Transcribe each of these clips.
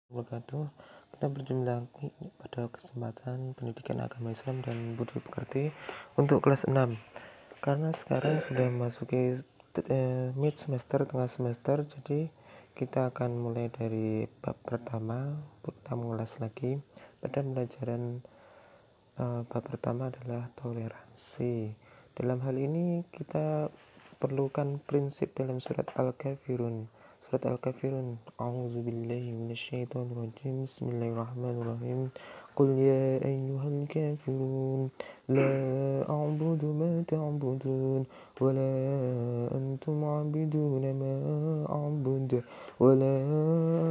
Wabarakatuh. Kita berjumpa lagi pada kesempatan pendidikan agama Islam dan budi pekerti untuk kelas 6. Karena sekarang sudah memasuki mid semester, tengah semester, jadi kita akan mulai dari bab pertama. Kita mengulas lagi pada pelajaran bab pertama adalah toleransi. Dalam hal ini kita perlukan prinsip dalam surat Al-Kafirun. Surat Al-Kafirun. A'udzubillahi minasyaitonirrajim. Bismillahirrahmanirrahim. Qul ya ayyuhal kafirun la a'budu ma ta'budun wa la antum 'abiduna ma a'budu wa la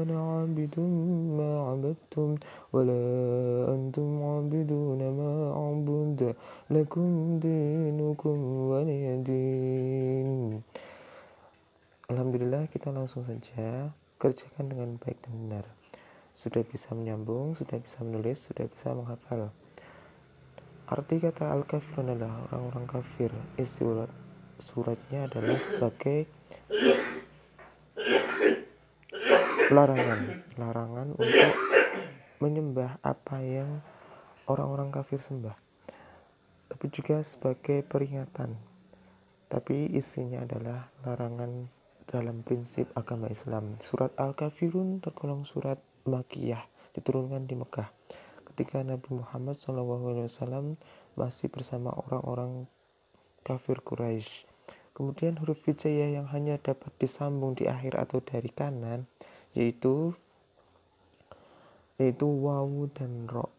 ana 'abidun ma 'abadtum wa la antum 'abiduna ma a'budu lakum dinukum waliyadin. Alhamdulillah, kita langsung saja kerjakan dengan baik dan benar. Sudah bisa menyambung, sudah bisa menulis, sudah bisa menghafal. Arti kata al-kafirun adalah orang-orang kafir. Isi suratnya adalah sebagai larangan untuk menyembah apa yang orang-orang kafir sembah, tapi juga sebagai peringatan. Tapi isinya adalah larangan dalam prinsip agama Islam. Surat Al-Kafirun tergolong surat Makkiyah, diturunkan di Mekah ketika Nabi Muhammad SAW masih bersama orang-orang kafir Quraisy. Kemudian huruf hijaiyah yang hanya dapat disambung di akhir atau dari kanan, yaitu wawu dan ro.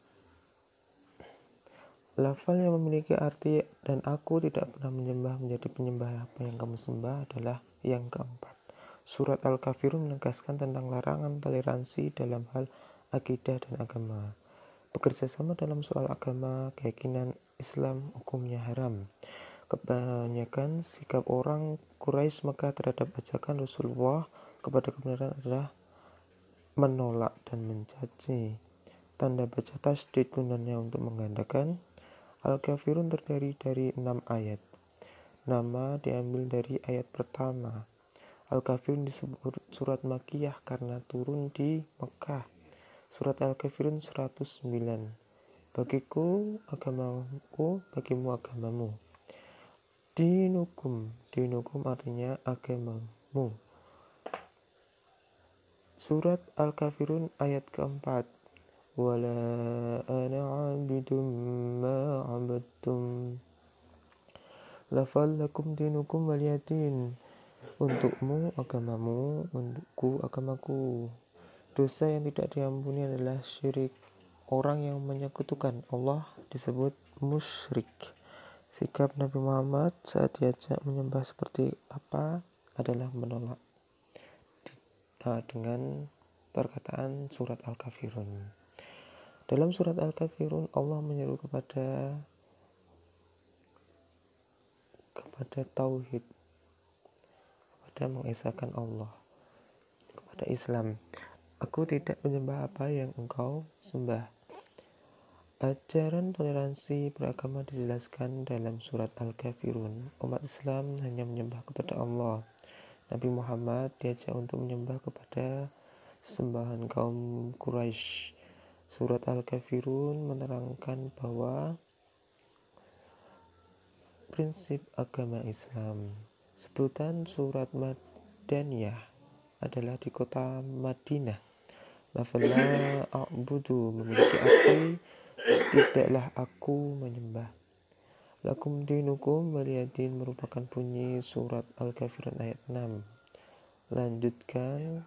Lafal yang memiliki arti dan aku tidak pernah menyembah menjadi penyembah apa yang kamu sembah adalah yang keempat. Surat Al-Kafirun menegaskan tentang larangan toleransi dalam hal akidah dan agama. Bekerja sama dalam soal agama, keyakinan Islam hukumnya haram. Kebanyakan sikap orang Quraisy Mekah terhadap ajakan Rasulullah kepada kebenaran adalah menolak dan mencaci. Tanda baca tasdid gunanya untuk menggandakan. Al-Kafirun terdiri dari 6 ayat. Nama diambil dari ayat pertama. Al-Kafirun disebut surat Makkiyah karena turun di Mekah. Surat Al-Kafirun 109. Bagiku agamaku, bagimu agamamu. Dinukum artinya agamamu. Surat Al-Kafirun ayat keempat. Wala ana 'abidum ma 'abadtum. Lafal lakum dinukum waliyadin. Untukmu agamamu, untukku agamaku. Dosa yang tidak diampuni adalah syirik. Orang yang menyekutukan Allah disebut musyrik. Sikap Nabi Muhammad saat diajak menyembah seperti apa adalah menolak dengan perkataan surat Al-Kafirun. Dalam surat Al-Kafirun Allah menyeru kepada tauhid, kepada mengesahkan Allah, kepada Islam. Aku tidak menyembah apa yang engkau sembah. Ajaran toleransi beragama dijelaskan dalam surat Al-Kafirun. Umat Islam hanya menyembah kepada Allah. Nabi Muhammad diajak untuk menyembah kepada sembahan kaum Quraisy. Surat Al-Kafirun menerangkan bahwa prinsip agama Islam. Sebutan surat Madaniyah adalah di kota Madinah. Lafala a'budu memiliki arti tidaklah aku menyembah. Lakum dinukum waliyadin merupakan bunyi surat Al-Kafirun ayat 6. Lanjutkan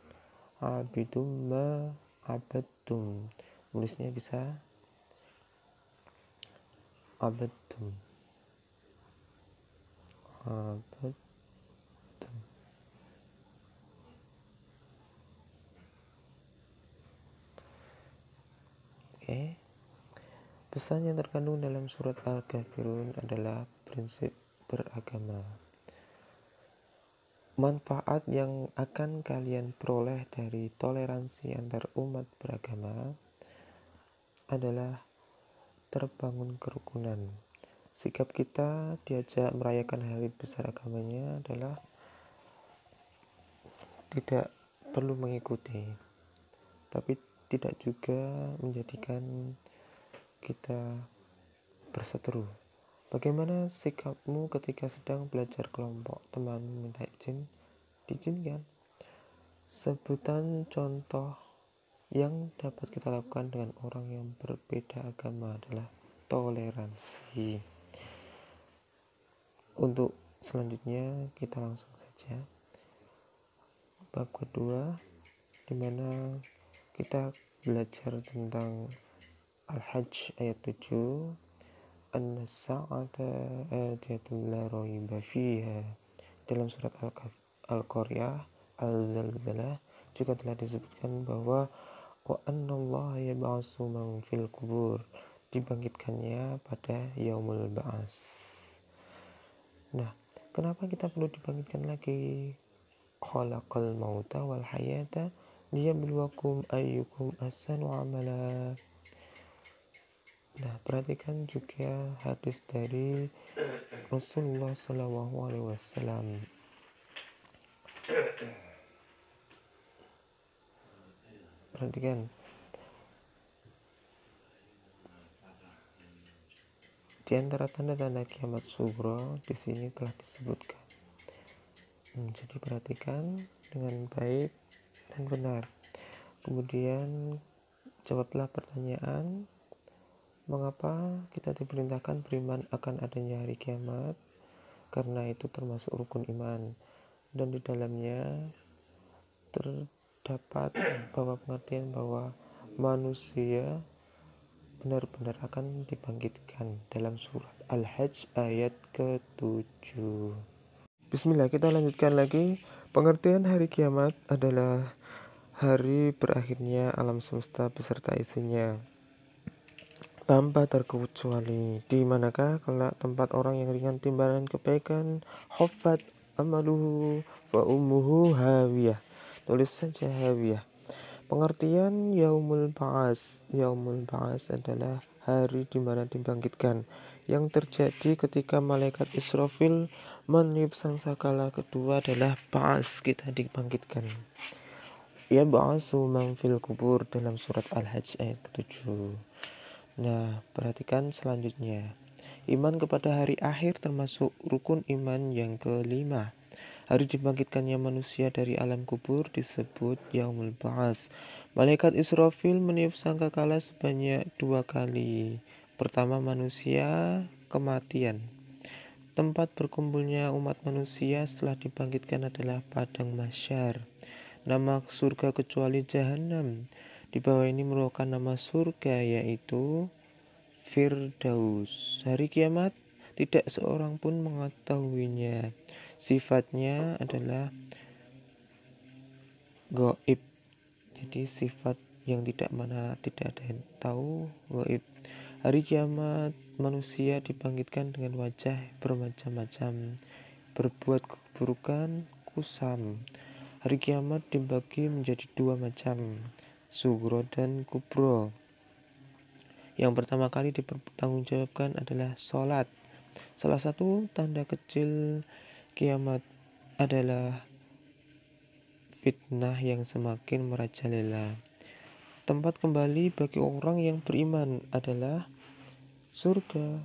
abidum ma abadtum. Nulisnya bisa abadtum. Oke. Pesan yang terkandung dalam surat Al-Kafirun adalah prinsip beragama. Manfaat yang akan kalian peroleh dari toleransi antar umat beragama adalah terbangun kerukunan. Sikap kita diajak merayakan hari besar agamanya adalah tidak perlu mengikuti, tapi tidak juga menjadikan kita berseteru. Bagaimana sikapmu ketika sedang belajar kelompok? Teman minta izin, diizinkan. Sebutan contoh yang dapat kita lakukan dengan orang yang berbeda agama adalah toleransi. Untuk selanjutnya kita langsung saja bab kedua, di mana kita belajar tentang Al-Hajj ayat 7, An-Sa'ata atiyatun la raiba fiha. Dalam surat Al-Qaryah Al-Zalzalah juga telah disebutkan bahwa wa annallaha yab'atsu man fil qubur, dibangkitkannya pada yaumul ba'ats. Nah, kenapa kita perlu dibangkitkan lagi? Khalaqal mauta wal hayata liyabluwakum ayyukum ahsanu amala. Nah, perhatikan juga hadis dari Rasulullah SAW. Perhatikan, di antara tanda-tanda kiamat sughra di sini telah disebutkan. Jadi perhatikan dengan baik dan benar. Kemudian jawablah pertanyaan, mengapa kita diperintahkan beriman akan adanya hari kiamat? Karena itu termasuk rukun iman, dan di dalamnya terdapat bahwa pengertian bahwa manusia benar-benar akan dibangkitkan dalam surat Al-Hajj ayat ke-7. Bismillah, kita lanjutkan lagi. Pengertian hari kiamat adalah hari berakhirnya alam semesta beserta isinya, tanpa terkecuali. Di manakah kelak tempat orang yang ringan timbalan kebaikan, khofat amaluhu wa ummuhu hawiyah. Tulis saja hawiyah. Pengertian yaumul ba'ats. Yaumul ba'ats adalah hari di mana dibangkitkan, yang terjadi ketika malaikat Israfil meniup sangkakala kedua adalah ba'ats, kita dibangkitkan. Ya ba'atsu man fil kubur dalam surat Al-Hajj ayat ke-7. Nah, perhatikan selanjutnya. Iman kepada hari akhir termasuk rukun iman yang kelima. Hari dibangkitkannya manusia dari alam kubur disebut Yaumul Ba'ats. Malaikat Israfil meniup sangkakala sebanyak 2 kali. Pertama, manusia, kematian. Tempat berkumpulnya umat manusia setelah dibangkitkan adalah padang mahsyar. Nama surga kecuali Jahannam. Di bawah ini merupakan nama surga, yaitu Firdaus. Hari kiamat tidak seorang pun mengetahuinya. Sifatnya adalah gaib. Jadi sifat yang tidak ada yang tahu, gaib. Hari kiamat manusia dibangkitkan dengan wajah bermacam-macam, berbuat keburukan, kusam. Hari kiamat dibagi menjadi 2 macam, sughra dan kubra. Yang pertama kali dipertanggungjawabkan adalah sholat. Salah satu tanda kecil kiamat adalah fitnah yang semakin merajalela. Tempat kembali bagi orang yang beriman adalah surga.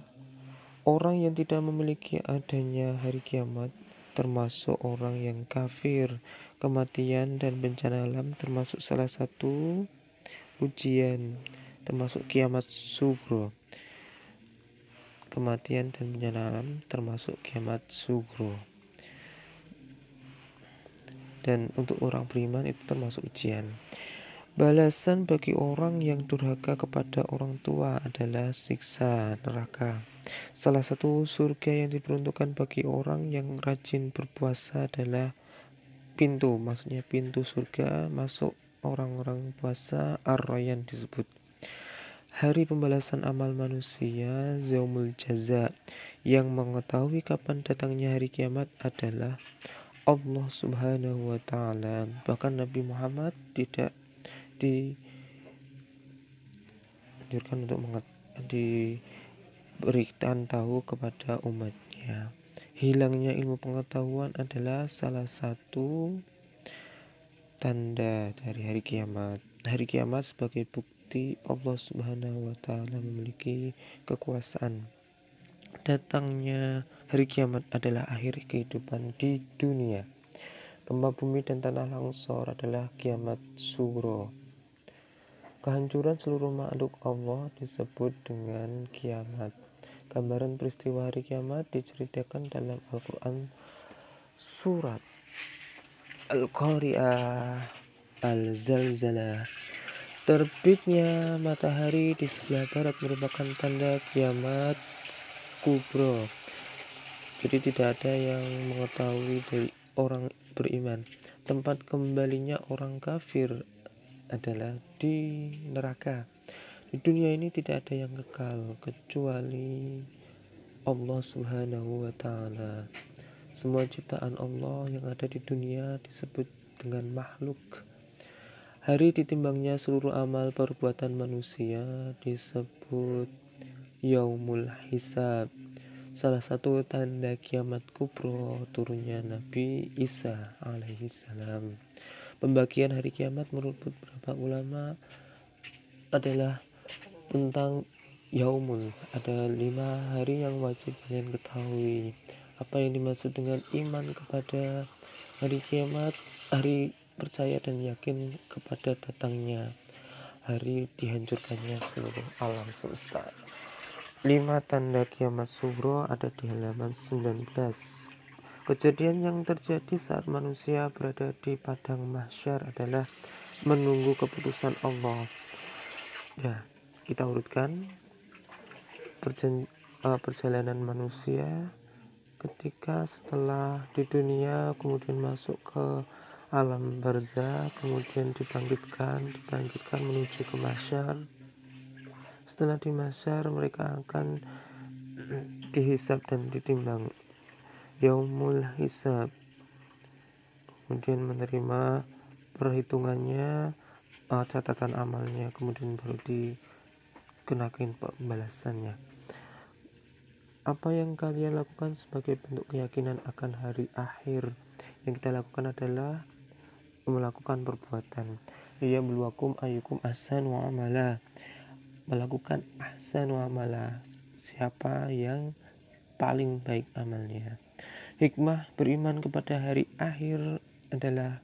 Orang yang tidak memiliki adanya hari kiamat termasuk orang yang kafir. Kematian dan bencana alam termasuk salah satu ujian, termasuk kiamat sughra. Kematian dan bencana alam termasuk kiamat sughra. Dan untuk orang beriman itu termasuk ujian. Balasan bagi orang yang durhaka kepada orang tua adalah siksa neraka. Salah satu surga yang diperuntukkan bagi orang yang rajin berpuasa adalah maksudnya pintu surga masuk orang-orang puasa Ar-Rayyan disebut. Hari pembalasan amal manusia, Yaumul Jaza. Yang mengetahui kapan datangnya hari kiamat adalah Allah Subhanahu wa Ta'ala. Bahkan Nabi Muhammad tidak dianjurkan untuk diberikan tahu kepada umatnya. Hilangnya ilmu pengetahuan adalah salah satu tanda dari hari kiamat. hari kiamat sebagai bukti Allah Subhanahu wa Ta'ala memiliki kekuasaan. Datangnya hari kiamat adalah akhir kehidupan di dunia. Gempa bumi dan tanah longsor adalah kiamat sugro. Kehancuran seluruh makhluk Allah disebut dengan kiamat. Gambaran peristiwa hari kiamat diceritakan dalam Al-Quran surat Al-Qari'ah, Al-Zalzalah. Terbitnya matahari di sebelah barat merupakan tanda kiamat kubro. Jadi tidak ada yang mengetahui dari orang beriman. Tempat kembalinya orang kafir adalah di neraka. Di dunia ini tidak ada yang kekal kecuali Allah Subhanahu wa Ta'ala. Semua ciptaan Allah yang ada di dunia disebut dengan makhluk. Hari ditimbangnya seluruh amal perbuatan manusia disebut Yaumul Hisab. Salah satu tanda kiamat kubro turunnya Nabi Isa alaihissalam. Pembagian hari kiamat menurut beberapa ulama adalah tentang yaumul. Ada 5 hari yang wajib kalian ketahui. Apa yang dimaksud dengan iman kepada hari kiamat? Hari percaya dan yakin kepada datangnya hari dihancurkannya seluruh alam semesta. 5 tanda kiamat sugro ada di halaman 19. Kejadian yang terjadi saat manusia berada di padang mahsyar adalah menunggu keputusan Allah. Ya, kita urutkan perjalanan manusia ketika setelah di dunia kemudian masuk ke alam barzah, kemudian dibangkitkan menuju ke mahsyar. Setelah di mahsyar mereka akan dihisab dan ditimbang. Yaumul hisab, kemudian menerima perhitungannya, catatan amalnya, kemudian baru dikenakan pembalasannya. Apa yang kalian lakukan sebagai bentuk keyakinan akan hari akhir? Yang kita lakukan adalah melakukan perbuatan. Liyabluwakum ayyukum ahsanu amala. Melakukan ahsanu amala, siapa yang paling baik amalnya. Hikmah beriman kepada hari akhir adalah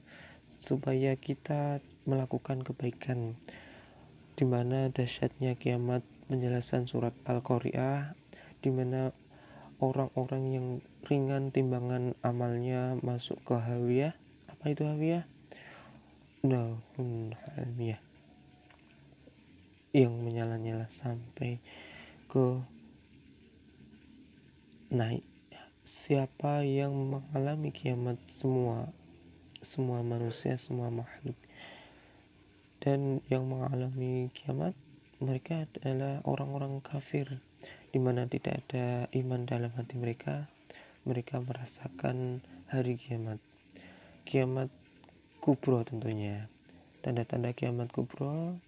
supaya kita melakukan kebaikan, di mana dahsyatnya kiamat. Penjelasan surat Al-Qari'ah, di mana orang-orang yang ringan timbangan amalnya masuk ke hawiyah. Apa itu hawiyah? Hamiyah, yang menyala-nyala sampai ke naik. Siapa yang mengalami kiamat? Semua manusia, semua makhluk. Dan yang mengalami kiamat mereka adalah orang-orang kafir, di mana tidak ada iman dalam hati mereka. Mereka merasakan hari kiamat. Kiamat kubro tentunya. Tanda-tanda kiamat kubro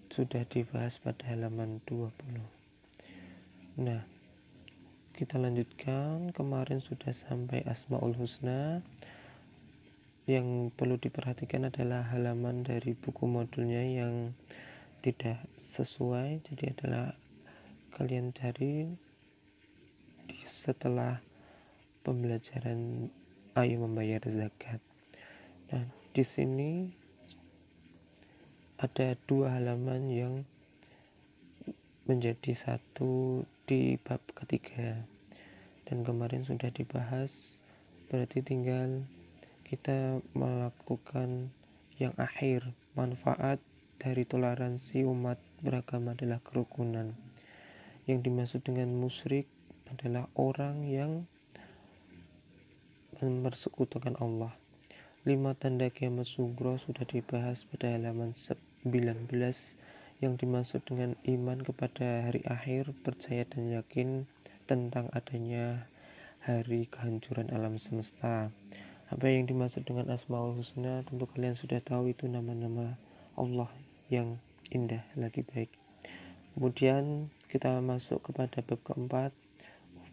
sudah dibahas pada halaman 20. Nah, kita lanjutkan. Kemarin sudah sampai Asmaul Husna. Yang perlu diperhatikan adalah halaman dari buku modulnya yang tidak sesuai. Jadi adalah kalian cari setelah pembelajaran Ayo Membayar Zakat. Nah, di sini ada 2 halaman yang menjadi satu di bab ketiga, dan kemarin sudah dibahas. Berarti tinggal kita melakukan yang akhir. Manfaat dari toleransi umat beragama adalah kerukunan. Yang dimaksud dengan musyrik adalah orang yang mempersekutukan Allah. 5 tanda kiamat sugro sudah dibahas pada halaman 19. Yang dimaksud dengan iman kepada hari akhir, percaya dan yakin tentang adanya hari kehancuran alam semesta. Apa yang dimaksud dengan Asmaul Husna? Tentu kalian sudah tahu, itu nama-nama Allah yang indah lagi baik. Kemudian kita masuk kepada bab keempat,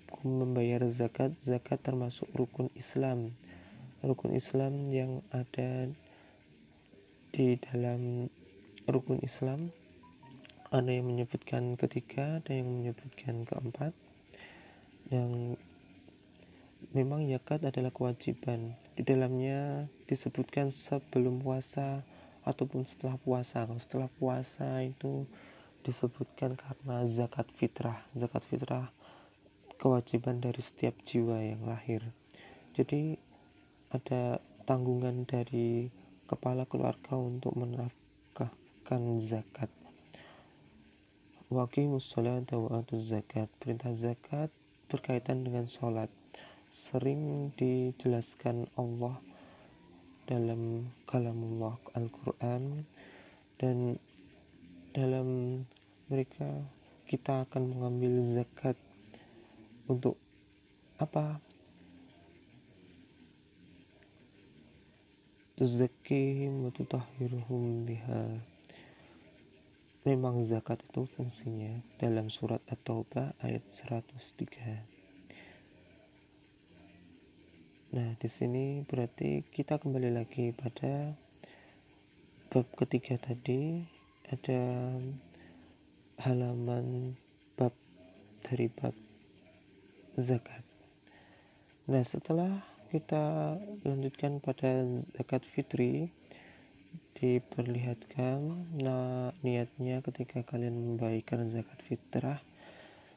hukum membayar zakat. Zakat termasuk rukun Islam. Rukun Islam yang ada di dalam rukun Islam. Ada yang menyebutkan ketiga, ada yang menyebutkan keempat. Yang memang zakat adalah kewajiban. Di dalamnya disebutkan sebelum puasa ataupun setelah puasa. Kalau setelah puasa itu disebutkan karena zakat fitrah. Zakat fitrah kewajiban dari setiap jiwa yang lahir. Jadi ada tanggungan dari kepala keluarga untuk menafkahkan zakat. Waqimus sholata wa atuz zakat. Perintah zakat berkaitan dengan sholat. Sering dijelaskan Allah dalam kalamullah Al-Quran, dan dalam mereka kita akan mengambil zakat untuk apa? Tuzakkihim wa tutahhiruhum biha. Memang zakat itu fungsinya dalam surat At-Taubah ayat 103. Nah, di sini berarti kita kembali lagi pada bab ketiga tadi, ada halaman bab dari bab zakat. Nah, setelah kita lanjutkan pada zakat fitri, diperlihatkan niatnya ketika kalian membagikan zakat fitrah.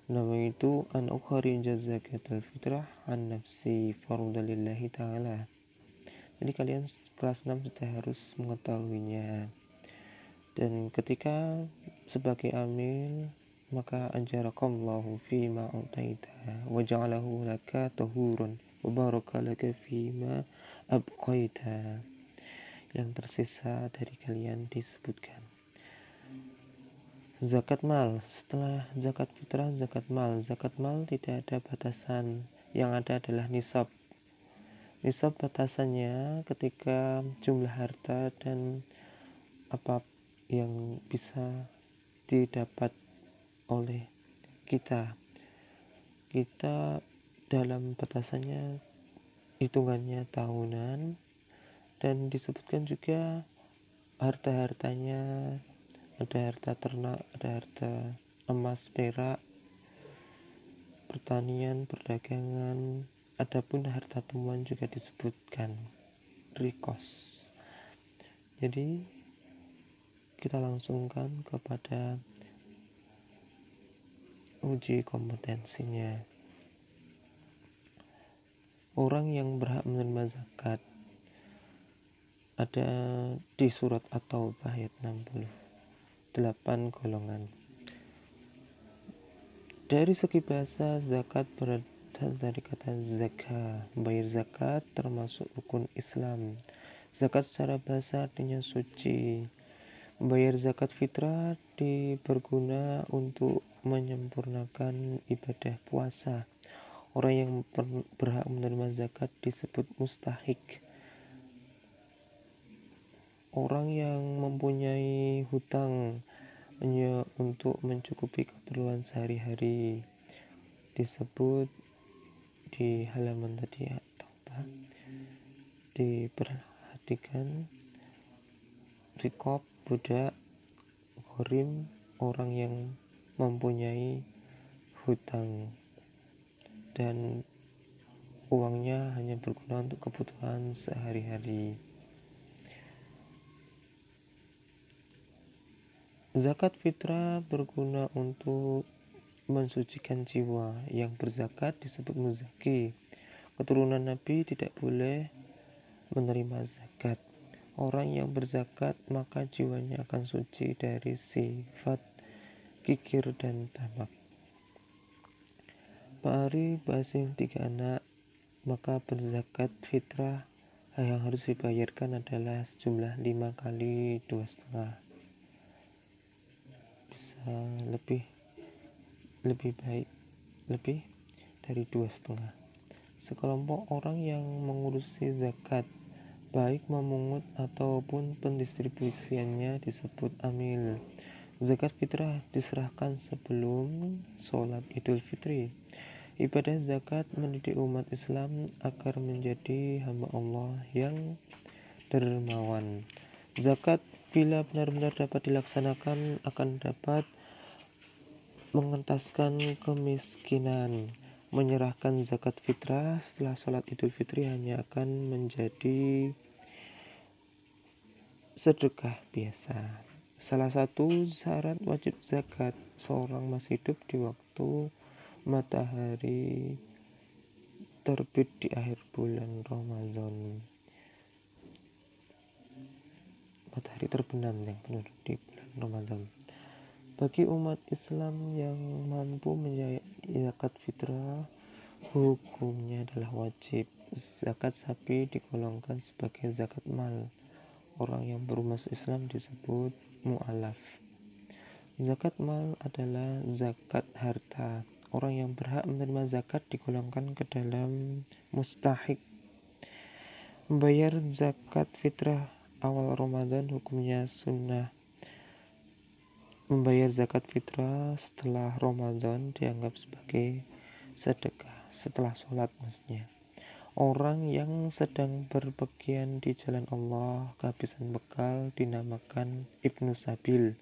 Nama itu an ukhrija zakatul fitrah an nafsi fardalillahi ta'ala. Jadi kalian kelas 6 sudah harus mengetahuinya. Dan ketika sebagai amil, maka anjarakallahu fima a'taita wa ja'alahu laka tahurun wa baraka laka fima abqaita. Yang tersisa dari kalian disebutkan zakat mal. Setelah zakat fitrah, zakat mal. Zakat mal tidak ada batasan, yang ada adalah nisab. Nisab batasannya ketika jumlah harta dan apa yang bisa didapat oleh kita dalam batasannya hitungannya tahunan. Dan disebutkan juga harta-hartanya, ada harta ternak, ada harta emas, perak, pertanian, perdagangan, adapun harta temuan juga disebutkan rikos. Jadi kita langsungkan kepada uji kompetensinya. Orang yang berhak menerima zakat ada di surat At-Taubah ayat 68 golongan. Dari segi bahasa, zakat berasal dari kata zakah. Membayar zakat termasuk rukun Islam. Zakat secara bahasa artinya suci. Membayar zakat fitrah berguna untuk menyempurnakan ibadah puasa. Orang yang berhak menerima zakat disebut mustahik. Orang yang mempunyai hutang hanya untuk mencukupi keperluan sehari-hari disebut di halaman tadi At-Taubah. Diperhatikan rikob, budak, ghorim, orang yang mempunyai hutang dan uangnya hanya berguna untuk kebutuhan sehari-hari. Zakat fitrah berguna untuk mensucikan jiwa. Yang berzakat disebut muzaki. Keturunan Nabi tidak boleh menerima zakat. Orang yang berzakat maka jiwanya akan suci dari sifat kikir dan tamak. Pak Ari Basim 3 anak, maka berzakat fitrah yang harus dibayarkan adalah sejumlah 5 kali 2,5. Bisa lebih baik lebih dari 2,5. Sekelompok orang yang mengurusi zakat, baik memungut ataupun pendistribusiannya, disebut amil. Zakat fitrah diserahkan sebelum sholat Idul Fitri. Ibadah zakat mendidik umat Islam agar menjadi hamba Allah yang dermawan. Zakat Bila benar-benar dapat dilaksanakan, akan dapat mengentaskan kemiskinan. Menyerahkan zakat fitrah setelah sholat Idul Fitri hanya akan menjadi sedekah biasa. Salah satu syarat wajib zakat, seorang masih hidup di waktu matahari terbit di akhir bulan Ramadan. Matahari terbenam yang benar di bulan Ramadan. Bagi umat Islam yang mampu membayar zakat fitrah, hukumnya adalah wajib. Zakat sapi digolongkan sebagai zakat mal. Orang yang baru masuk Islam disebut mu'alaf. Zakat mal adalah zakat harta. Orang yang berhak menerima zakat digolongkan ke dalam mustahik. Membayar zakat fitrah awal Ramadan hukumnya sunnah. Membayar zakat fitrah setelah Ramadan dianggap sebagai sedekah, setelah sholat maksudnya. Orang yang sedang berpergian di jalan Allah kehabisan bekal dinamakan Ibnu Sabil.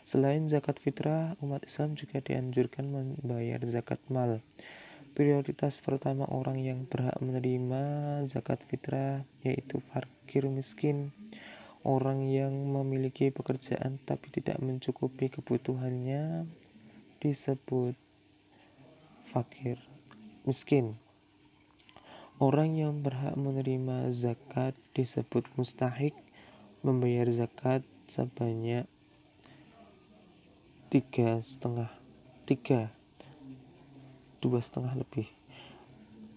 Selain zakat fitrah, umat Islam juga dianjurkan membayar zakat mal. Prioritas pertama orang yang berhak menerima zakat fitrah yaitu fakir miskin. Orang yang memiliki pekerjaan tapi tidak mencukupi kebutuhannya disebut fakir miskin. Orang yang berhak menerima zakat disebut mustahik. Membayar zakat sebanyak 2,5 lebih.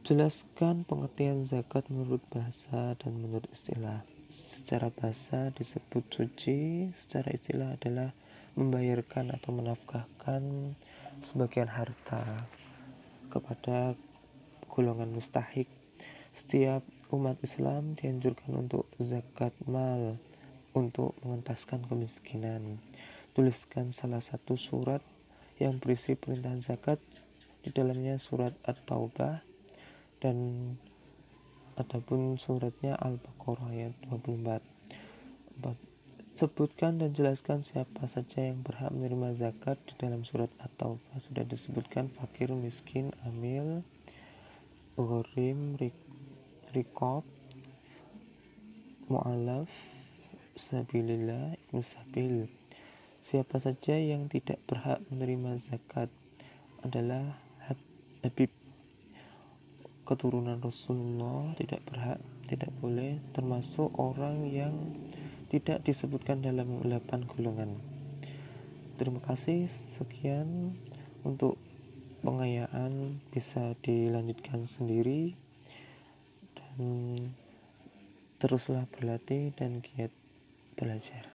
Jelaskan pengertian zakat menurut bahasa dan menurut istilah. Secara bahasa disebut suci, secara istilah adalah membayarkan atau menafkahkan sebagian harta kepada golongan mustahik. Setiap umat Islam dianjurkan untuk zakat mal untuk mengentaskan kemiskinan. Tuliskan salah satu surat yang berisi perintah zakat, di dalamnya surat At-Taubah, dan adapun suratnya Al-Baqarah ayat 24. Sebutkan dan jelaskan siapa saja yang berhak menerima zakat. Di dalam surat At-Taubah sudah disebutkan fakir, miskin, amil, gharim, riqab, mu'alaf, sabilillah, ibnu sabil. Siapa saja yang tidak berhak menerima zakat adalah Habib, keturunan Rasulullah, tidak boleh termasuk orang yang tidak disebutkan dalam 8 golongan. Terima kasih, sekian untuk pengayaan, bisa dilanjutkan sendiri dan teruslah berlatih dan giat belajar.